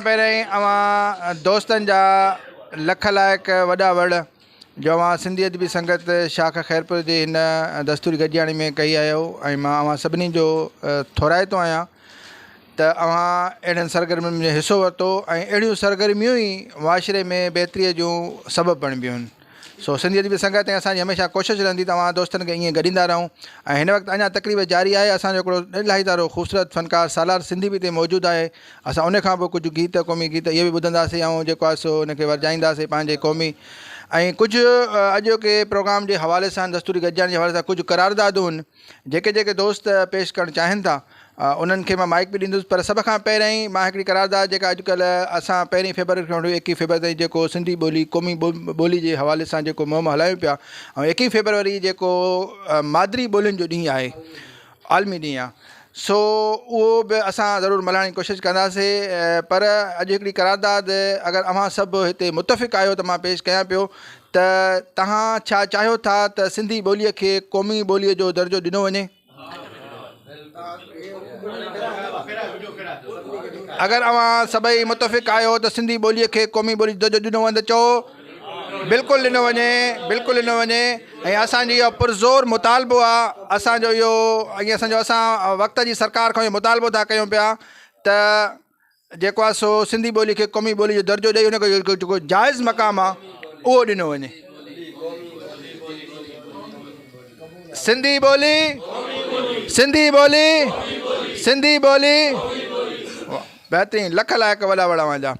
पहिरें अवां दोस्तनि जा लख लाइक़ वॾा वड़ जो अवां सिंधी अदबी संगत शाख खैरपुर जे हिन दस्तूरी गॾियाणी में कई आहियो ऐं मां अवां सभिनी जो थोराइतो आहियां त अवां अहिड़नि सरगर्मियुनि में हिसो वरितो ऐं अहिड़ियूं सरगर्मियूं ई मुआशिरे में बहितरीअ जूं सबबु बणिबियूं आहिनि। सो सिंधी अदबी संगत ऐं असांजी हमेशह कोशिशि रहंदी तव्हां दोस्तनि खे ईअं गॾींदा रहूं ऐं हिन वक़्तु अञा तकरीब जारी आहे। असांजो हिकिड़ो इलाही तारो ख़ूबसूरत फ़नकार सालार सिंधी बि हिते मौजूदु आहे। असां उन खां पोइ कुझु गीत क़ौमी गीत इहे बि ॿुधंदासीं ऐं जेको आहे सो उनखे वरजाईंदासीं पंहिंजे क़ौमी ऐं कुझु अॼोके प्रोग्राम जे हवाले सां दस्तूरी गॾिजाणी जे हवाले सां कुझु करारदादूं आहिनि जेके दोस्त पेश करणु चाहिनि था उन्हनि खे मां माइक बि ॾींदुसि। पर सभ खां पहिरीं मां हिकिड़ी करारदाद जेका अॼुकल्ह असां पहिरीं फेबरवरी खां वठी 21 फेबरवरी ताईं जेको सिंधी ॿोली क़ौमी ॿोली जे हवाले सां जेको मुहिम हलायूं पिया ऐं 21 फेबरवरी जेको मादरी ॿोलियुनि जो ॾींहुं आहे आलमी ॾींहुं आहे सो उहो बि असां ज़रूरु मल्हाइण जी कोशिशि कंदासीं। पर अॼु हिकिड़ी करारदाद अगरि अव्हां सभु हिते मुतफ़िक़ आहियो त मां पेश कयां पियो त तव्हां छा चाहियो था त सिंधी ॿोलीअ खे क़ौमी ॿोलीअ जो दर्जो ॾिनो वञे? अगरि अव्हां सभई मुतफ़िक़ आहियो त सिंधी ॿोलीअ खे क़ौमी ॿोली जो दर्जो ॾिनो वञे त चओ बिल्कुलु ॾिनो वञे, बिल्कुलु ॾिनो वञे। ऐं असांजो इहो पुरज़ोर मुतालबो आहे असांजो इहो असां वक़्त जी सरकार खां इहो मुतालबो था कयूं पिया त जेको आहे सो सिंधी ॿोली खे क़ौमी ॿोली जो दर्जो ॾेई हुनखे जेको जाइज़ मक़ाम आहे उहो ॾिनो वञे। सिंधी ॿोली, सिंधी ॿोली, सिंधी ॿोली। बहितरीनु लख लाइक़ वॾा वॾा मुंहिंजा।